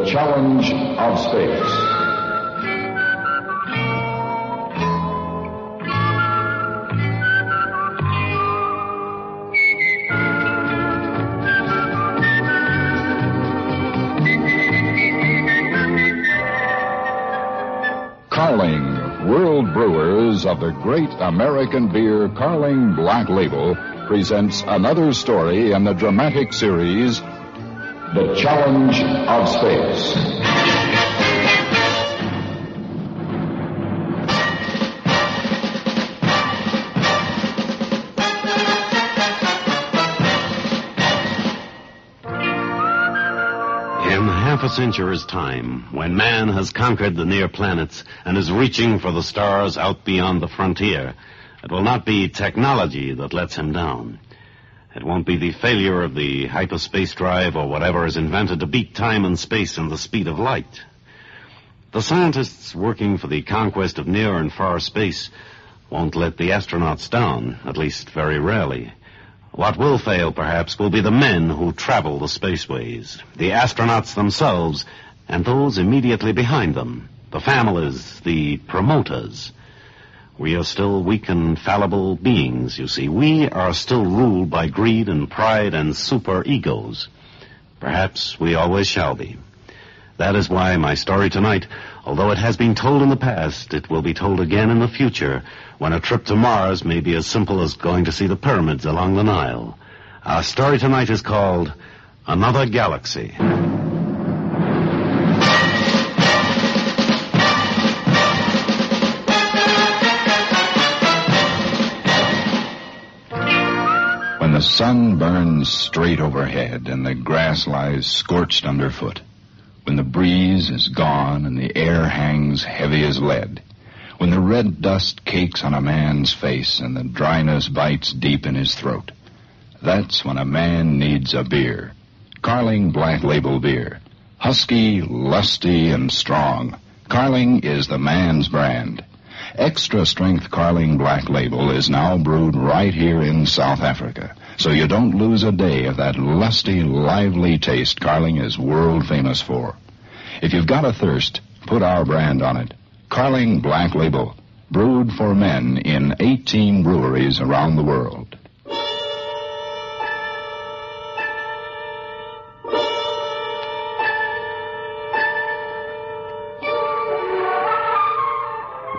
The Challenge of Space. Carling, world brewers of the great American beer Carling Black Label, presents another story in the dramatic series, The Challenge of Space. In half a century's time, when man has conquered the near planets and is reaching for the stars out beyond the frontier, it will not be technology that lets him down. It won't be the failure of the hyperspace drive or whatever is invented to beat time and space and the speed of light. The scientists working for the conquest of near and far space won't let the astronauts down, at least very rarely. What will fail, perhaps, will be the men who travel the spaceways, the astronauts themselves, and those immediately behind them, the families, the promoters. We are still weak and fallible beings, you see. We are still ruled by greed and pride and super-egos. Perhaps we always shall be. That is why my story tonight, although it has been told in the past, it will be told again in the future, when a trip to Mars may be as simple as going to see the pyramids along the Nile. Our story tonight is called Another Galaxy. When the sun burns straight overhead and the grass lies scorched underfoot, when the breeze is gone and the air hangs heavy as lead, when the red dust cakes on a man's face and the dryness bites deep in his throat, that's when a man needs a beer. Carling Black Label beer. Husky, lusty, and strong. Carling is the man's brand. Extra strength Carling Black Label is now brewed right here in South Africa, so you don't lose a day of that lusty, lively taste Carling is world famous for. If you've got a thirst, put our brand on it. Carling Black Label, brewed for men in 18 breweries around the world.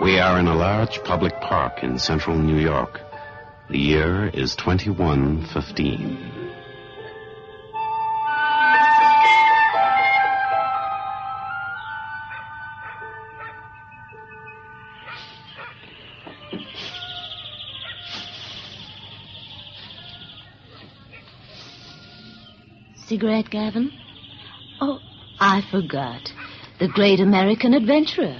We are in a large public park in central New York. The year is 2115. Cigarette, Gavin? Oh, I forgot. The great American adventurer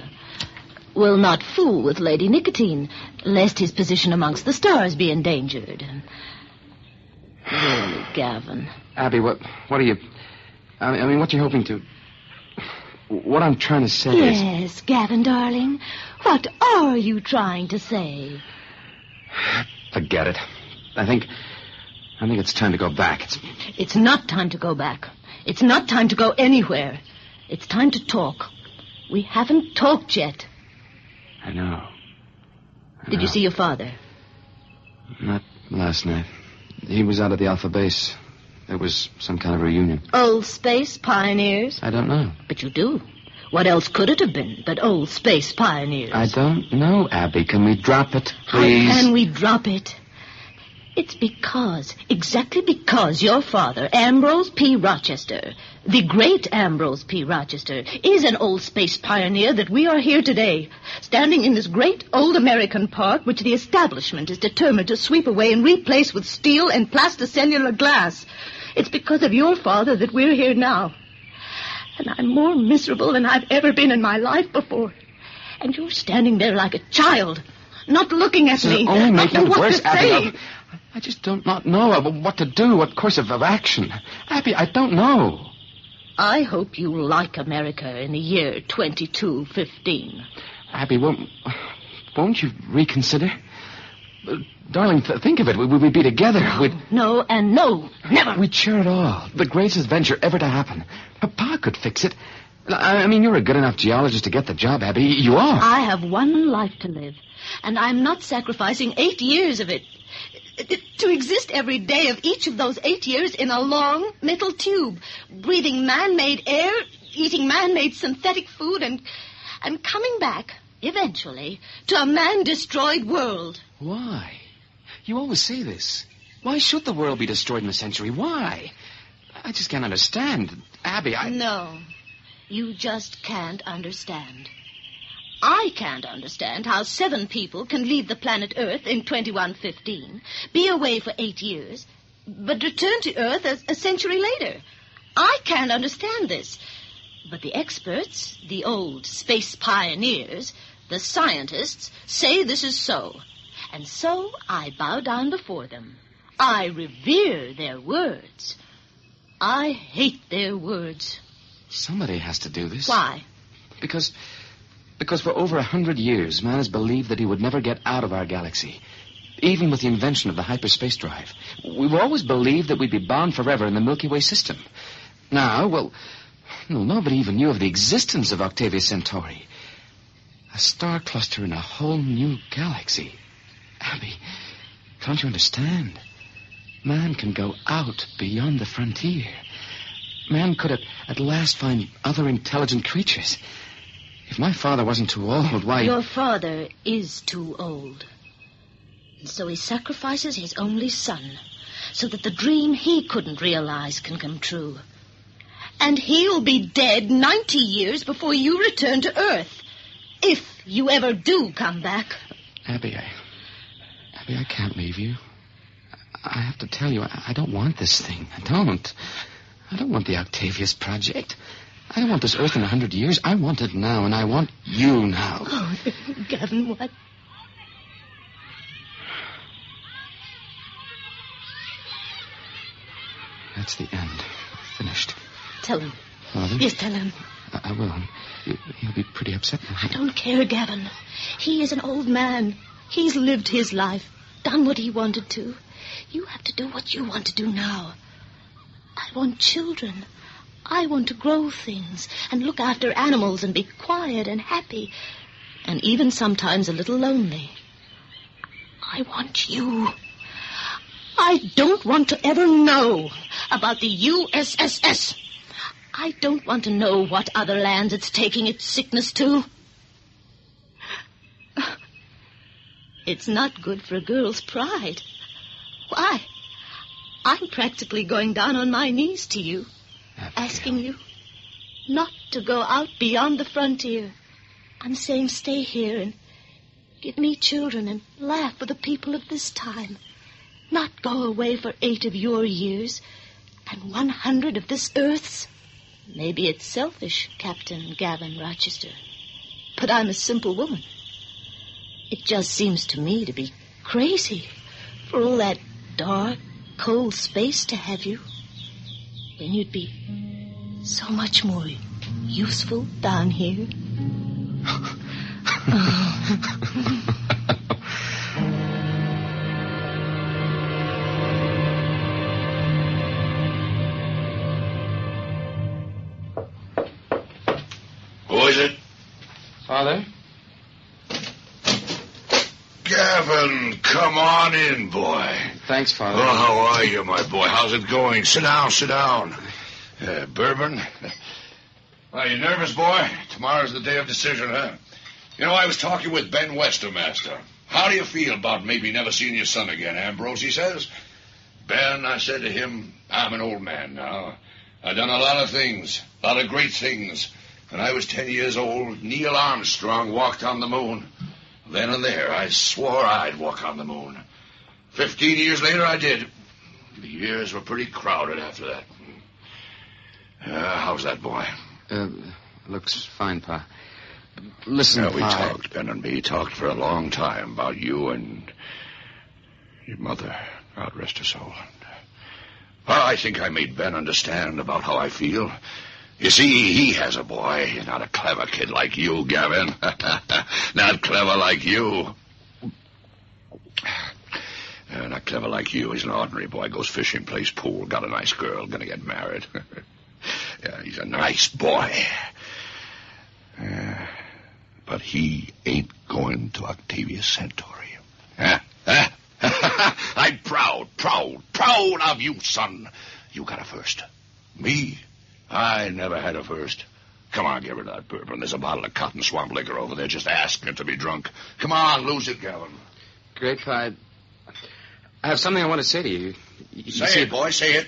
will not fool with Lady Nicotine, lest his position amongst the stars be endangered. Really, Gavin. Abby, what are you... I mean, what you hoping to... What I'm trying to say is... Yes, Gavin, darling. What are you trying to say? Forget it. I think it's time to go back. It's not time to go back. It's not time to go anywhere. It's time to talk. We haven't talked yet. I know. Did you see your father? Not last night. He was out at the Alpha Base. There was some kind of reunion. Old space pioneers? I don't know. But you do. What else could it have been but old space pioneers? I don't know, Abby. Can we drop it, please? How can we drop it? It's exactly because your father, Ambrose P. Rochester, the great Ambrose P. Rochester, is an old space pioneer that we are here today, standing in this great old American park which the establishment is determined to sweep away and replace with steel and plasticellular glass. It's because of your father that we're here now. And I'm more miserable than I've ever been in my life before. And you're standing there like a child, not looking at me. Only make it worse, Abby. I just don't not know what to do, what course of action. Abby, I don't know. I hope you like America in the year 2215. Abby, won't you reconsider? Darling, think of it. We'd be together. No, and no. Never. We'd share it all. The greatest adventure ever to happen. Papa could fix it. I mean, you're a good enough geologist to get the job, Abby. You are. I have one life to live, and I'm not sacrificing 8 years of it. To exist every day of each of those 8 years in a long metal tube, breathing man-made air, eating man-made synthetic food, and coming back, eventually, to a man-destroyed world. Why? You always say this. Why should the world be destroyed in a century? Why? I just can't understand. Abby, No, you just can't understand. I can't understand how 7 people can leave the planet Earth in 2115, be away for 8 years, but return to Earth a century later. I can't understand this. But the experts, the old space pioneers, the scientists, say this is so. And so I bow down before them. I revere their words. I hate their words. Somebody has to do this. Why? Because for over 100 years, man has believed that he would never get out of our galaxy, even with the invention of the hyperspace drive. We've always believed that we'd be bound forever in the Milky Way system. Now, well, nobody even knew of the existence of Octavia Centauri. A star cluster in a whole new galaxy. Abby, don't you understand? Man can go out beyond the frontier. Man could at last find other intelligent creatures. If my father wasn't too old, why... Your father is too old. And so he sacrifices his only son, so that the dream he couldn't realize can come true. And he'll be dead 90 years before you return to Earth. If you ever do come back. Abby, I can't leave you. I have to tell you, I don't want this thing. I don't want the Octavius project. I don't want this Earth in 100 years. I want it now, and I want you now. Oh, Gavin, what? That's the end. Finished. Tell him. Father? Yes, tell him. I will. He'll be pretty upset now. I don't care, Gavin. He is an old man. He's lived his life, done what he wanted to. You have to do what you want to do now. I want children. I want to grow things and look after animals and be quiet and happy and even sometimes a little lonely. I want you. I don't want to ever know about the USSS. I don't want to know what other lands it's taking its sickness to. It's not good for a girl's pride. Why? I'm practically going down on my knees to you, asking you not to go out beyond the frontier. I'm saying stay here and give me children and laugh with the people of this time. Not go away for 8 of your years and 100 of this Earth's. Maybe it's selfish, Captain Gavin Rochester, but I'm a simple woman. It just seems to me to be crazy for all that dark, cold space to have you, when you'd be so much more useful down here. Who is it? Father? Gavin, come on in, boy. Thanks, Father. Oh, how are you, my boy? How's it going? Sit down, sit down. Bourbon? Are you nervous, boy? Tomorrow's the day of decision, huh? You know, I was talking with Ben Wester, Master. How do you feel about maybe never seeing your son again, Ambrose, he says? Ben, I said to him, I'm an old man now. I've done a lot of things, a lot of great things. When I was 10 years old, Neil Armstrong walked on the moon. Then and there, I swore I'd walk on the moon. 15 years later, I did. The years were pretty crowded after that. How's that, boy? Looks fine, Pa. Listen, We Pa. talked, Ben and me, talked for a long time about you and your mother. God rest her soul. Well, I think I made Ben understand about how I feel. You see, he has a boy, not a clever kid like you, Gavin. Not clever like you. Not clever like you. He's an ordinary boy. Goes fishing, plays pool, got a nice girl, gonna get married. Yeah, he's a nice boy. But he ain't going to Octavius Centauri. I'm proud of you, son. You got a first. Me? I never had a first. Come on, get rid of that bourbon. There's a bottle of cotton swamp liquor over there just asking to be drunk. Come on, lose it, Gavin. Great, Pa. I have something I want to say to you. Say it, boy, say it.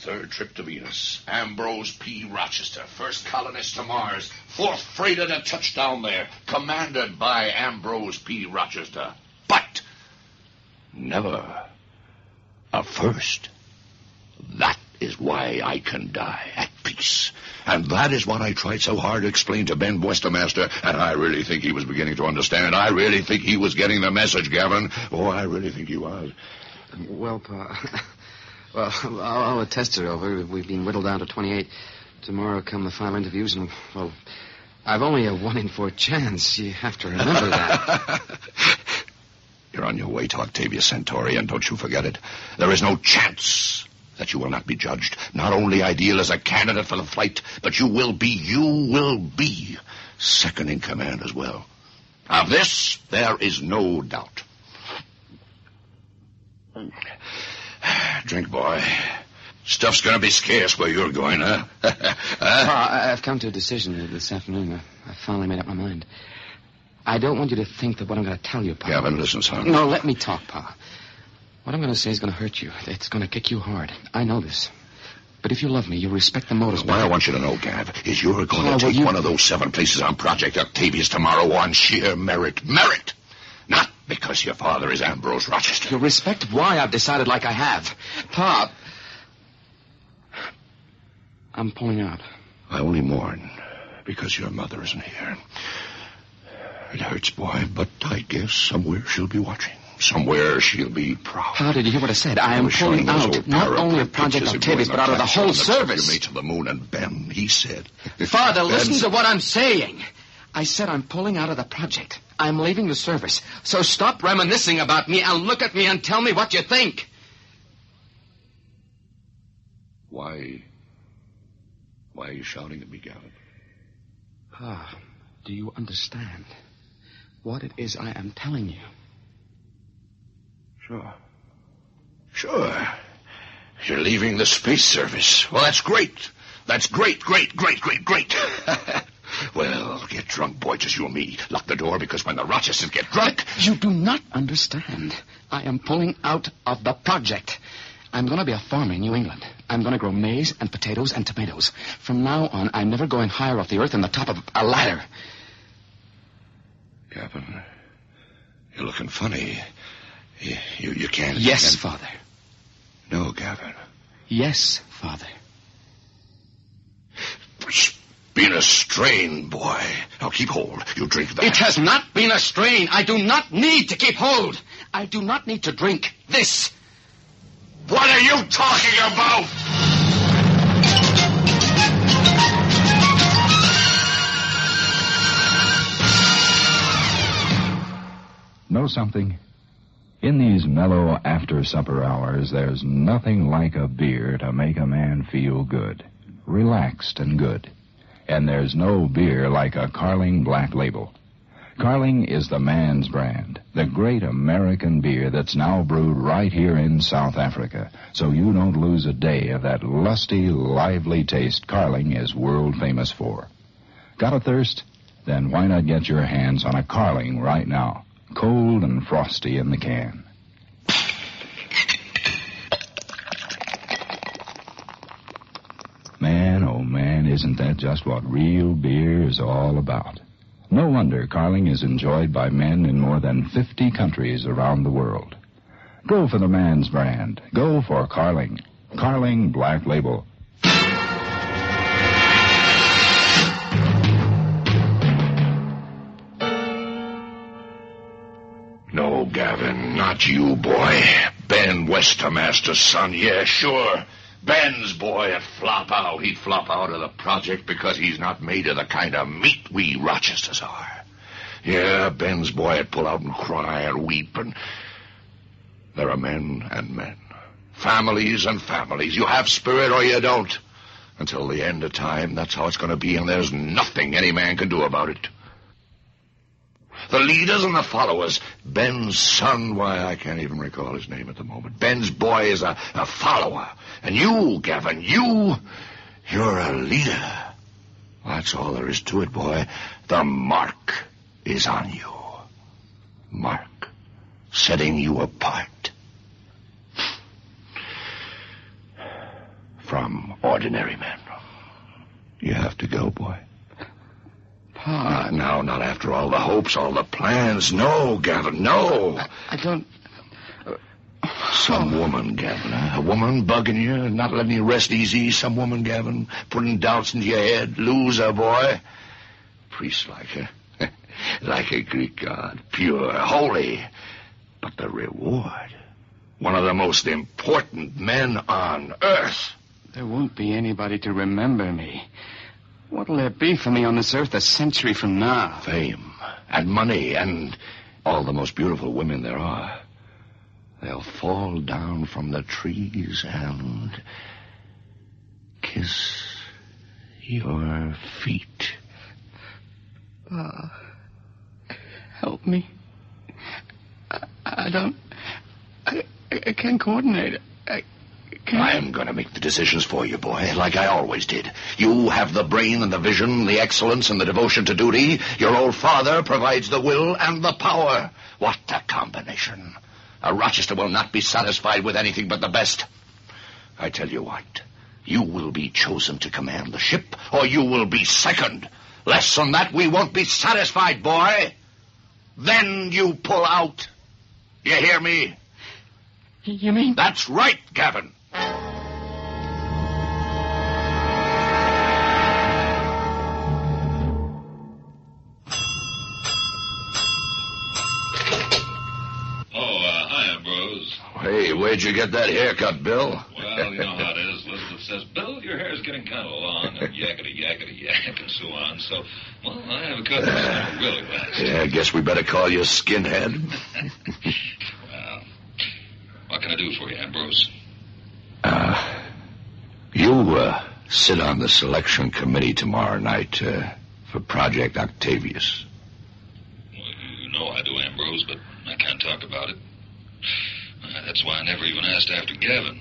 Third trip to Venus. Ambrose P. Rochester, first colonist to Mars. Fourth freighter to touch down there. Commanded by Ambrose P. Rochester. But never a first. That is why I can die at peace. And that is what I tried so hard to explain to Ben Westermaster, and I really think he was beginning to understand. I really think he was getting the message, Gavin. Oh, I really think he was. Well, Pa... Well, all the tests are over. We've been whittled down to 28. Tomorrow come the final interviews, and, well, I've only a 1 in 4 chance. You have to remember that. You're on your way to Octavius Centauri, and don't you forget it. There is no chance that you will not be judged. Not only ideal as a candidate for the flight, but you will be second in command as well. Of this, there is no doubt. Drink, boy. Stuff's gonna be scarce where you're going, huh? Pa, I've come to a decision this afternoon. I finally made up my mind. I don't want you to think that what I'm going to tell you, Pa... Gavin, listen, son. No, let me talk, Pa. What I'm going to say is going to hurt you. It's going to kick you hard. I know this. But if you love me, you'll respect the motives. What I want you to know, Gav, is you're going to take one of those 7 places on Project Octavius tomorrow on sheer merit. Merit! Not because your father is Ambrose Rochester. You'll respect why I've decided like I have. Pa... I'm pulling out. I only mourn because your mother isn't here. It hurts, boy, but I guess somewhere she'll be watching. Somewhere she'll be proud. How did you hear what I said? I am pulling out not only of Project Octavius, but out of the whole service. You made to the moon, and Ben, he said... Father, listen to what I'm saying. I said I'm pulling out of the project. I'm leaving the service. So stop reminiscing about me and look at me and tell me what you think. Why are you shouting at me, Gavin? Pa, do you understand what it is I am telling you? Sure. You're leaving the space service. Well, that's great. That's great. Well, get drunk, boy, just you and me. Lock the door, because when the Rochesters get drunk... You do not understand. I am pulling out of the project. I'm going to be a farmer in New England. I'm going to grow maize and potatoes and tomatoes. From now on, I'm never going higher off the earth than the top of a ladder. Gavin, you're looking funny. You can't... Yes, Father. No, Gavin. Yes, Father. It's been a strain, boy. Now keep hold. You drink that. It has not been a strain. I do not need to keep hold. I do not need to drink this. What are you talking about? Know something? In these mellow after-supper hours, there's nothing like a beer to make a man feel good, relaxed and good. And there's no beer like a Carling Black Label. Carling is the man's brand, the great American beer that's now brewed right here in South Africa, so you don't lose a day of that lusty, lively taste Carling is world famous for. Got a thirst? Then why not get your hands on a Carling right now? Cold and frosty in the can. Man, oh man, isn't that just what real beer is all about? No wonder Carling is enjoyed by men in more than 50 countries around the world. Go for the man's brand. Go for Carling. Carling Black Label. No, Gavin, not you, boy. Ben Westermaster's son, yeah, sure. Ben's boy would flop out. He'd flop out of the project because he's not made of the kind of meat we Rochesters are. Yeah, Ben's boy would pull out and cry and weep, and there are men and men. Families and families. You have spirit or you don't. Until the end of time, that's how it's going to be, and there's nothing any man can do about it. The leaders and the followers. Ben's son, why, I can't even recall his name at the moment. Ben's boy is a follower. And you, Gavin, you're a leader. That's all there is to it, boy. The mark is on you. Mark, setting you apart from ordinary men. You have to go, boy. Pa. Now, not after all the hopes, all the plans. No, Gavin, no. I don't... Some woman, Gavin, huh? A woman bugging you, not letting you rest easy. Some woman, Gavin, putting doubts into your head. Loser, boy. Priest like her. Like a Greek god. Pure, holy. But the reward. One of the most important men on earth. There won't be anybody to remember me. What'll there be for me on this earth a century from now? Fame and money and all the most beautiful women there are. They'll fall down from the trees and kiss your feet. Help me. I can't coordinate it. I'm going to make the decisions for you, boy, like I always did. You have the brain and the vision, the excellence and the devotion to duty. Your old father provides the will and the power. What a combination. A Rochester will not be satisfied with anything but the best. I tell you what, you will be chosen to command the ship, or you will be second. Less than that, we won't be satisfied, boy. Then you pull out. You hear me? You mean? That's right, Gavin. Hi, Ambrose. Hey, where'd you get that haircut, Bill? Well, you know how it is. Elizabeth says, Bill, your hair's getting kind of long, and yakety, and so on. So, well, I have a cut that's not really last. Yeah, I guess we better call you skinhead. Well, what can I do for you, Ambrose? You sit on the selection committee tomorrow night for Project Octavius. Well, you know I do, Ambrose, but I can't talk about it. That's why I never even asked after Gavin.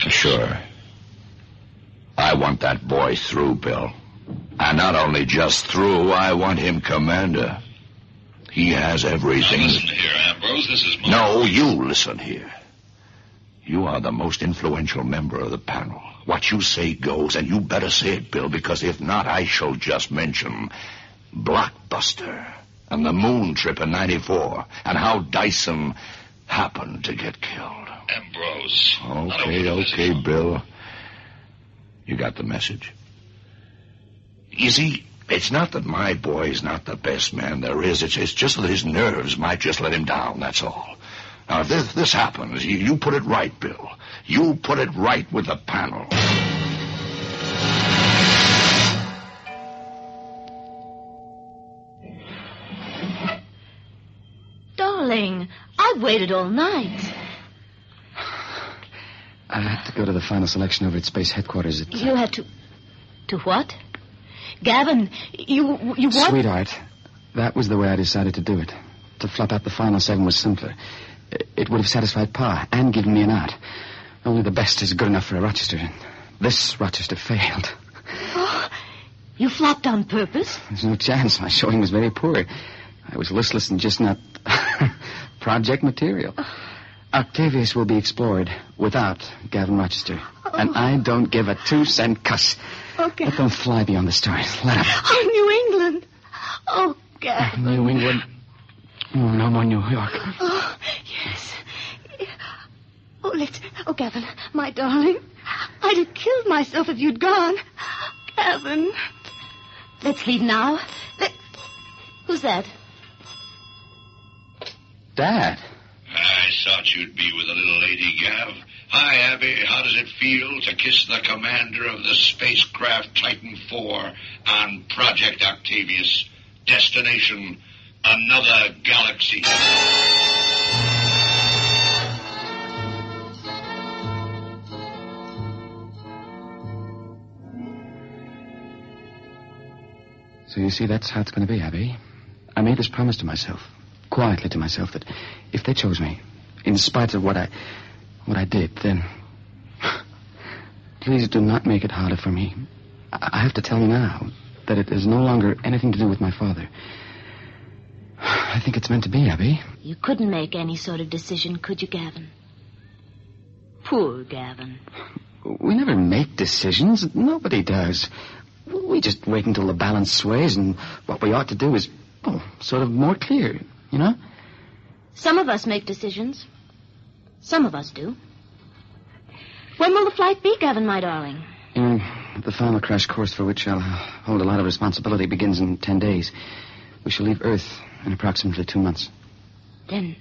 Sure. I want that boy through, Bill. And not only just through, I want him commander. He has everything. Now listen here, Ambrose, this is my... No, you listen here. You are the most influential member of the panel. What you say goes, and you better say it, Bill, because if not, I shall just mention Blockbuster and the moon trip in '94 and how Dyson happened to get killed. Ambrose. Okay, Bill. You got the message? You see, it's not that my boy's not the best man there is. It's just that his nerves might just let him down, that's all. Now, if this happens, you put it right, Bill. You put it right with the panel. Darling, I've waited all night. I had to go to the final selection over at Space Headquarters. You had to... To what? Gavin, you what? Sweetheart, that was the way I decided to do it. To flop out the final 7 was simpler. It would have satisfied Pa and given me an out. Only the best is good enough for a Rochester. And this Rochester failed. Oh, you flopped on purpose? There's no chance. My showing was very poor. I was listless and just not project material. Octavius will be explored without Gavin Rochester. And I don't give a 2-cent cuss. Okay. Let them fly beyond the stars. Let them. Oh, New England. Oh, Gavin. New England. Oh, no more New York. Oh, yes. Oh, Gavin, my darling. I'd have killed myself if you'd gone. Gavin. Let's leave now. Who's that? Dad. I thought you'd be with the little lady, Gav. Hi, Abby. How does it feel to kiss the commander of the spacecraft Titan IV on Project Octavius? Destination, another galaxy. So you see, that's how it's going to be, Abby. I made this promise to myself, quietly to myself, that if they chose me, in spite of what I did, then please do not make it harder for me. I have to tell you now that it has no longer anything to do with my father. I think it's meant to be, Abby. You couldn't make any sort of decision, could you, Gavin? Poor Gavin. We never make decisions. Nobody does. We just wait until the balance sways, and what we ought to do is, sort of more clear, you know? Some of us make decisions. Some of us do. When will the flight be, Gavin, my darling? The final crash course, for which I'll hold a lot of responsibility, begins in 10 days. We shall leave Earth in approximately 2 months. Then,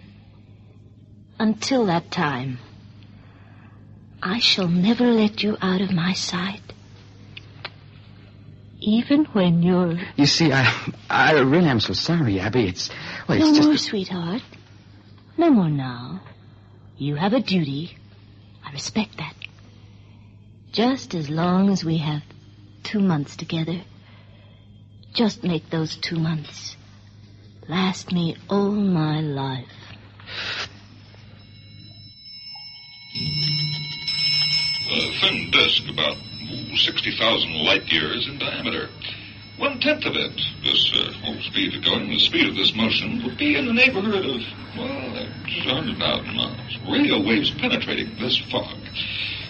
until that time, I shall never let you out of my sight. Even when you're... You see, I really am so sorry, Abby. It's no just... more, sweetheart. No more now. You have a duty. I respect that. Just as long as we have 2 months together, just make those 2 months last me all my life. A thin disk about 60,000 light years in diameter. 1/10 of it, this speed of going, the speed of this motion, would be in the neighborhood of, 100,000 miles. Radio waves penetrating this fog.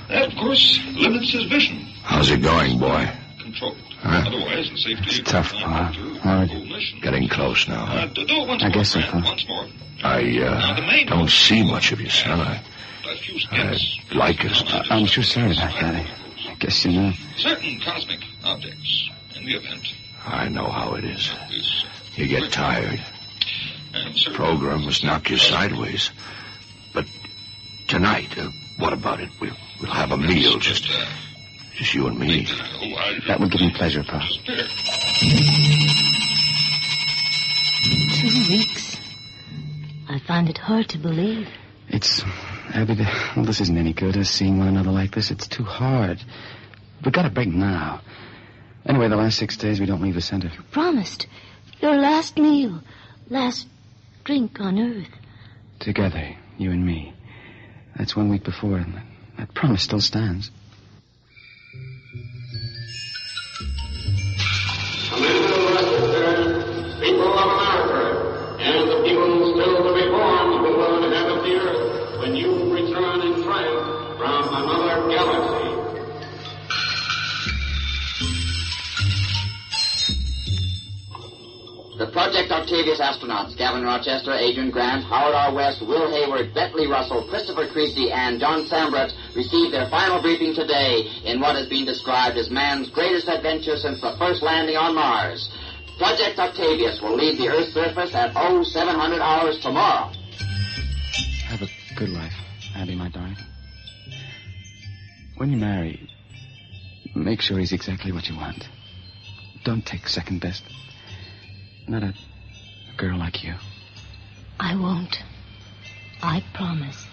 That, of course, limits his vision. How's it going, boy? Controlled. Huh? Otherwise, the safety It's of tough, Pa. Hard. Getting close now, huh? Do it once I more, guess so, Grant, Pa. once more. I don't see much of you, son. A few skits. I'd like us. I'm sure sorry about that. I guess you know. Certain cosmic objects, in the event, I know how it is. is You get tired. and certain Program must knock you sideways. But tonight, what about it? We'll have a meal, just you and me. That would give me pleasure, Pa. 2 weeks. I find it hard to believe. It's... Abby, this isn't any good, us seeing one another like this. It's too hard. We've got to break now. Anyway, the last 6 days we don't leave the center. You promised. Your last meal. Last drink on Earth. Together, you and me. That's 1 week before, and that promise still stands. People of America, and the people still to be born who will inhabit the earth when you return in triumph from another galaxy. The Project Octavius astronauts, Gavin Rochester, Adrian Grant, Howard R. West, Will Hayward, Bentley Russell, Christopher Creasy, and John Sambret, received their final briefing today in what has been described as man's greatest adventure since the first landing on Mars. Project Octavius will leave the Earth's surface at 0700 hours tomorrow. Have a good life, Abby, my darling. When you marry, make sure he's exactly what you want. Don't take second best. Not a girl like you. I won't. I promise.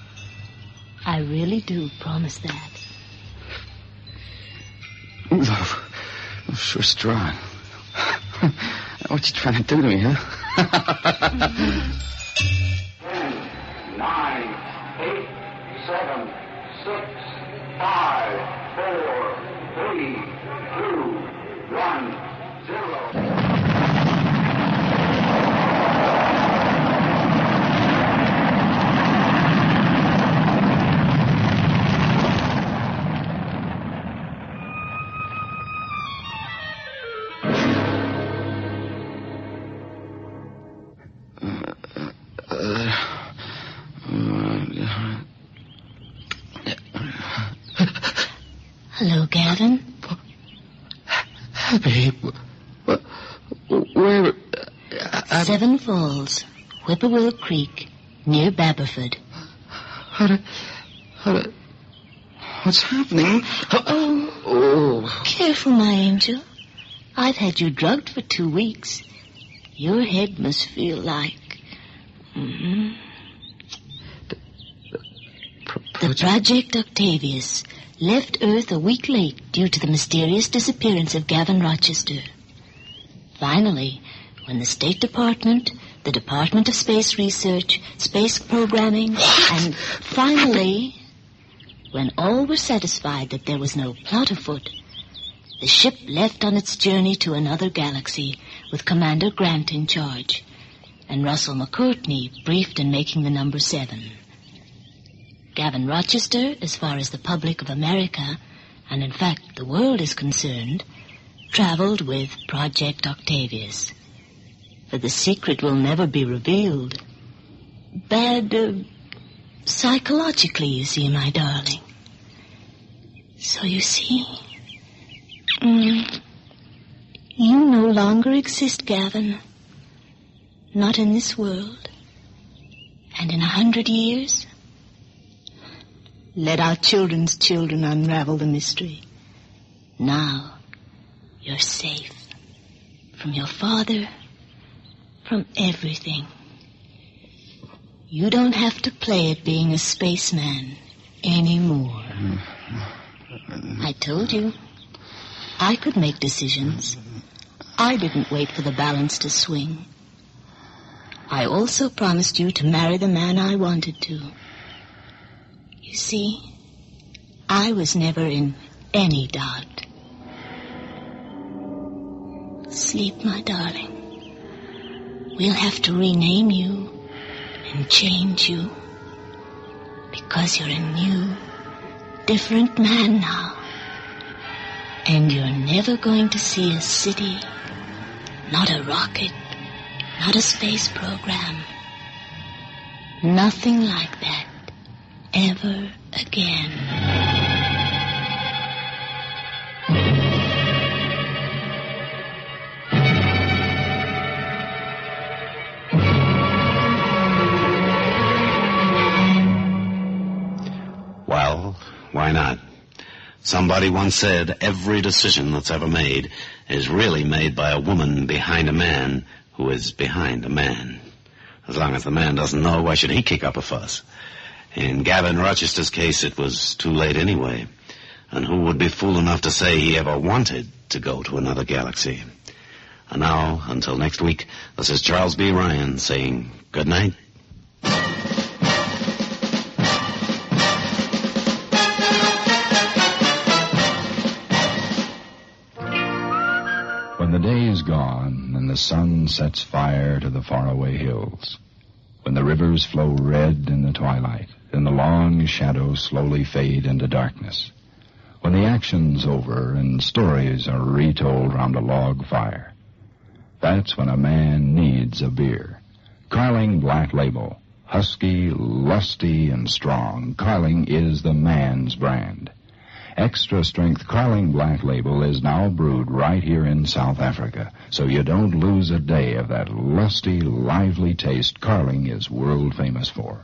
I really do promise that. Oh, sure strong. What you trying to do to me, huh? 10, 9, 8, 7, 6, 5, 4, 3, 2, 1, 0. Hello, Gavin. Abby, where... Seven Falls, Whippoorwill Creek, near Baberford. What's happening? Oh, careful, my angel. I've had you drugged for 2 weeks. Your head must feel like... The Project Octavius left Earth a week late due to the mysterious disappearance of Gavin Rochester. Finally, when the State Department, the Department of Space Research, Space Programming, and finally, when all were satisfied that there was no plot afoot, the ship left on its journey to another galaxy with Commander Grant in charge, and Russell McCourtney briefed in making the number 7. Gavin Rochester, as far as the public of America, and in fact the world is concerned, traveled with Project Octavius. For the secret will never be revealed. Bad, psychologically, you see, my darling. So you see, you no longer exist, Gavin. Not in this world. And in 100 years, let our children's children unravel the mystery. Now, you're safe. From your father, from everything. You don't have to play at being a spaceman anymore. I told you, I could make decisions. I didn't wait for the balance to swing. I also promised you to marry the man I wanted to. You see, I was never in any doubt. Sleep, my darling. We'll have to rename you and change you, because you're a new, different man now. And you're never going to see a city, not a rocket, not a space program. Nothing like that ever again. Well, why not? Somebody once said every decision that's ever made is really made by a woman behind a man who is behind a man. As long as the man doesn't know, why should he kick up a fuss? In Gavin Rochester's case, it was too late anyway. And who would be fool enough to say he ever wanted to go to another galaxy? And now, until next week, this is Charles B. Ryan saying good night. When the day is gone and the sun sets fire to the faraway hills, when the rivers flow red in the twilight and the long shadows slowly fade into darkness, when the action's over and stories are retold round a log fire, that's when a man needs a beer. Carling Black Label. Husky, lusty, and strong, Carling is the man's brand. Extra-strength Carling Black Label is now brewed right here in South Africa, so you don't lose a day of that lusty, lively taste Carling is world famous for.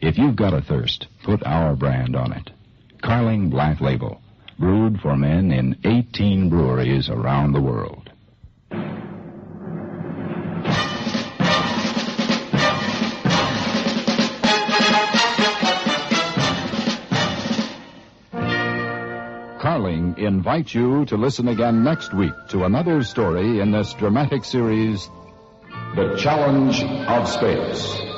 If you've got a thirst, put our brand on it. Carling Black Label, brewed for men in 18 breweries around the world. Carling invites you to listen again next week to another story in this dramatic series, The Challenge of Space.